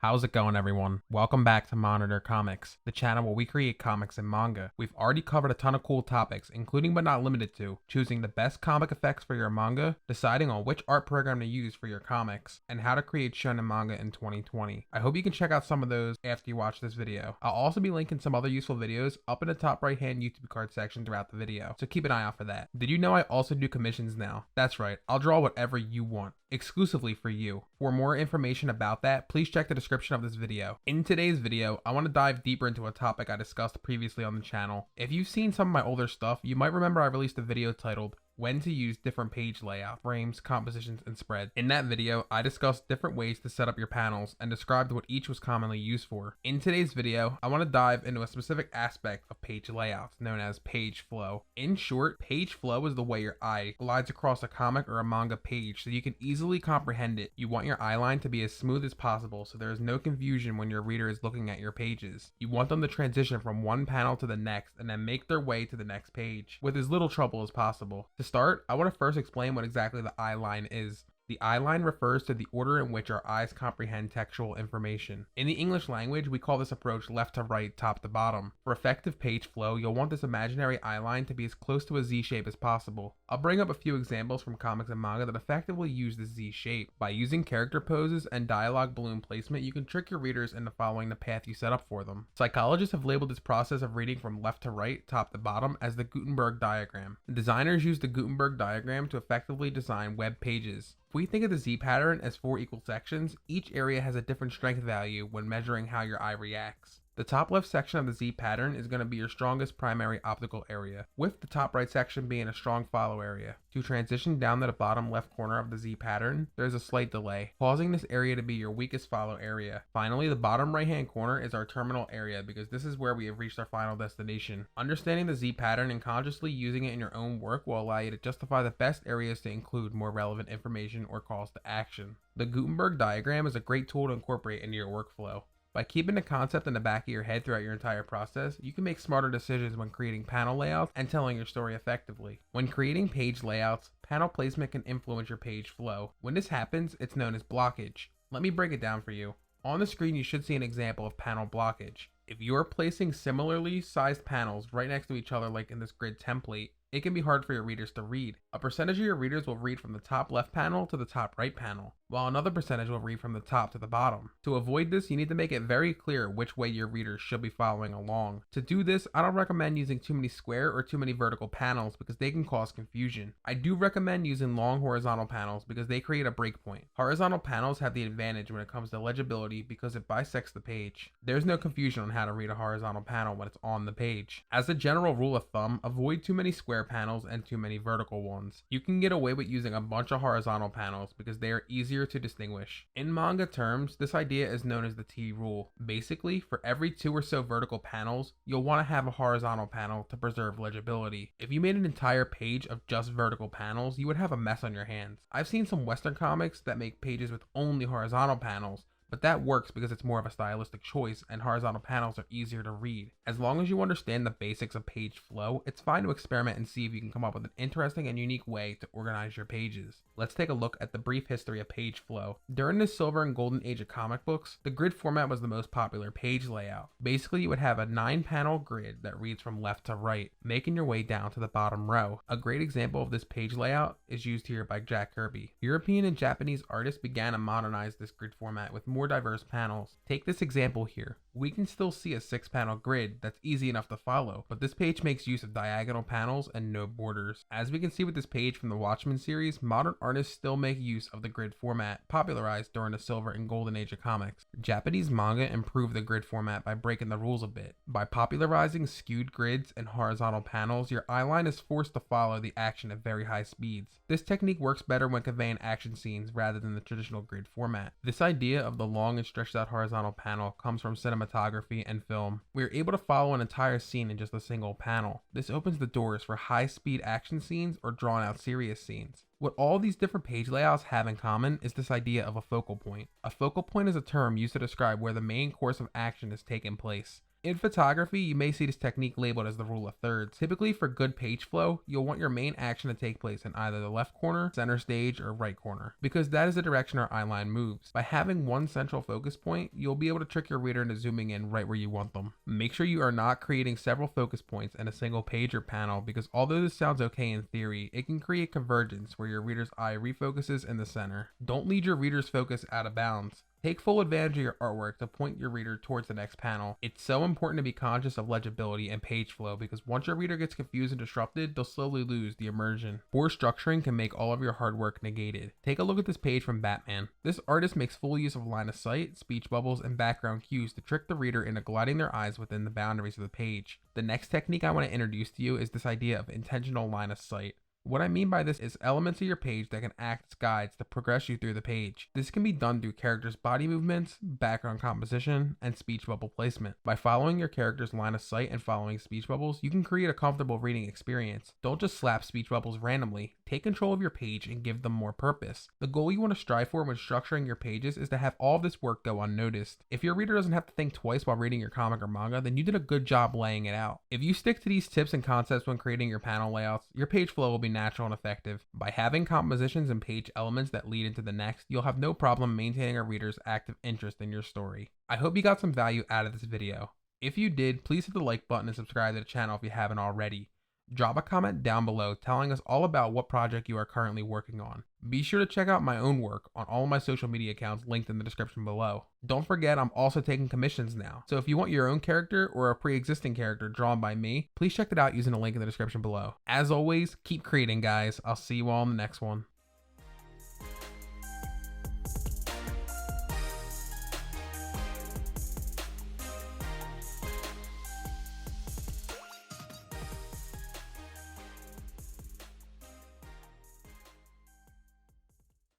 How's it going, everyone? Welcome back to Monitor Comics, the channel where we create comics and manga. We've already covered a ton of cool topics, including but not limited to choosing the best comic effects for your manga, deciding on which art program to use for your comics, and how to create shonen manga in 2020. I hope you can check out some of those after you watch this video. I'll also be linking some other useful videos up in the top right hand YouTube card section throughout the video, so keep an eye out for that. Did you know I also do commissions now? That's right, I'll draw whatever you want, exclusively for you. For more information about that, please check the description of this video. In today's video, I want to dive deeper into a topic I discussed previously on the channel. If you've seen some of my older stuff, you might remember I released a video titled when to use different page layout, frames, compositions, and spread. In that video, I discussed different ways to set up your panels and described what each was commonly used for. In today's video, I want to dive into a specific aspect of page layouts known as page flow. In short, page flow is the way your eye glides across a comic or a manga page so you can easily comprehend it. You want your eye line to be as smooth as possible so there is no confusion when your reader is looking at your pages. You want them to transition from one panel to the next and then make their way to the next page with as little trouble as possible. To start, I want to first explain what exactly the eye line is. The eye line refers to the order in which our eyes comprehend textual information. In the English language, we call this approach left to right, top to bottom. For effective page flow, you'll want this imaginary eye line to be as close to a Z shape as possible. I'll bring up a few examples from comics and manga that effectively use the Z shape. By using character poses and dialogue balloon placement, you can trick your readers into following the path you set up for them. Psychologists have labeled this process of reading from left to right, top to bottom, as the Gutenberg diagram. Designers use the Gutenberg diagram to effectively design web pages. If we think of the Z pattern as 4 equal sections, each area has a different strength value when measuring how your eye reacts. The top left section of the Z pattern is going to be your strongest primary optical area, with the top right section being a strong follow area. To transition down to the bottom left corner of the Z pattern, there is a slight delay, causing this area to be your weakest follow area. Finally, the bottom right hand corner is our terminal area because this is where we have reached our final destination. Understanding the Z pattern and consciously using it in your own work will allow you to justify the best areas to include more relevant information or calls to action. The Gutenberg diagram is a great tool to incorporate into your workflow. By keeping the concept in the back of your head throughout your entire process, you can make smarter decisions when creating panel layouts and telling your story effectively. When creating page layouts, panel placement can influence your page flow. When this happens, it's known as blockage. Let me break it down for you. On the screen, you should see an example of panel blockage. If you are placing similarly sized panels right next to each other like in this grid template, it can be hard for your readers to read. A percentage of your readers will read from the top left panel to the top right panel, while another percentage will read from the top to the bottom. To avoid this, you need to make it very clear which way your readers should be following along. To do this, I don't recommend using too many square or too many vertical panels because they can cause confusion. I do recommend using long horizontal panels because they create a breakpoint. Horizontal panels have the advantage when it comes to legibility because it bisects the page. There's no confusion on how to read a horizontal panel when it's on the page. As a general rule of thumb, avoid too many square panels and too many vertical ones. You can get away with using a bunch of horizontal panels because they are easier to distinguish. In manga terms, this idea is known as the T rule. Basically, for every 2 or so vertical panels, you'll want to have a horizontal panel to preserve legibility. If you made an entire page of just vertical panels, you would have a mess on your hands. I've seen some Western comics that make pages with only horizontal panels, but that works because it's more of a stylistic choice and horizontal panels are easier to read. As long as you understand the basics of page flow, it's fine to experiment and see if you can come up with an interesting and unique way to organize your pages. Let's take a look at the brief history of page flow. During the silver and golden age of comic books, the grid format was the most popular page layout. Basically, you would have a 9-panel grid that reads from left to right, making your way down to the bottom row. A great example of this page layout is used here by Jack Kirby. European and Japanese artists began to modernize this grid format with more diverse panels. Take this example here. We can still see a 6-panel grid that's easy enough to follow, but this page makes use of diagonal panels and no borders. As we can see with this page from the Watchmen series, modern artists still make use of the grid format, popularized during the silver and golden age of comics. Japanese manga improved the grid format by breaking the rules a bit. By popularizing skewed grids and horizontal panels, your eyeline is forced to follow the action at very high speeds. This technique works better when conveying action scenes rather than the traditional grid format. This idea of the long and stretched out horizontal panel comes from cinematography and film. We are able to follow an entire scene in just a single panel. This opens the doors for high-speed action scenes or drawn-out serious scenes. What all these different page layouts have in common is this idea of a focal point. A focal point is a term used to describe where the main course of action is taking place. In photography, you may see this technique labeled as the rule of thirds. Typically, for good page flow, you'll want your main action to take place in either the left corner, center stage, or right corner, because that is the direction our eyeline moves. By having one central focus point, you'll be able to trick your reader into zooming in right where you want them. Make sure you are not creating several focus points in a single page or panel, because although this sounds okay in theory, it can create convergence where your reader's eye refocuses in the center. Don't lead your reader's focus out of bounds. Take full advantage of your artwork to point your reader towards the next panel. It's so important to be conscious of legibility and page flow, because once your reader gets confused and disrupted, they'll slowly lose the immersion. Poor structuring can make all of your hard work negated. Take a look at this page from Batman. This artist makes full use of line of sight, speech bubbles, and background cues to trick the reader into gliding their eyes within the boundaries of the page. The next technique I want to introduce to you is this idea of intentional line of sight. What I mean by this is elements of your page that can act as guides to progress you through the page. This can be done through characters' body movements, background composition, and speech bubble placement. By following your character's line of sight and following speech bubbles, you can create a comfortable reading experience. Don't just slap speech bubbles randomly. Take control of your page and give them more purpose. The goal you want to strive for when structuring your pages is to have all of this work go unnoticed. If your reader doesn't have to think twice while reading your comic or manga, then you did a good job laying it out. If you stick to these tips and concepts when creating your panel layouts, your page flow will be natural and effective. By having compositions and page elements that lead into the next, you'll have no problem maintaining a reader's active interest in your story. I hope you got some value out of this video. If you did, please hit the like button and subscribe to the channel if you haven't already. Drop a comment down below telling us all about what project you are currently working on. Be sure to check out my own work on all of my social media accounts linked in the description below. Don't forget, I'm also taking commissions now, so if you want your own character or a pre-existing character drawn by me, please check it out using the link in the description below. As always, keep creating, guys. I'll see you all in the next one.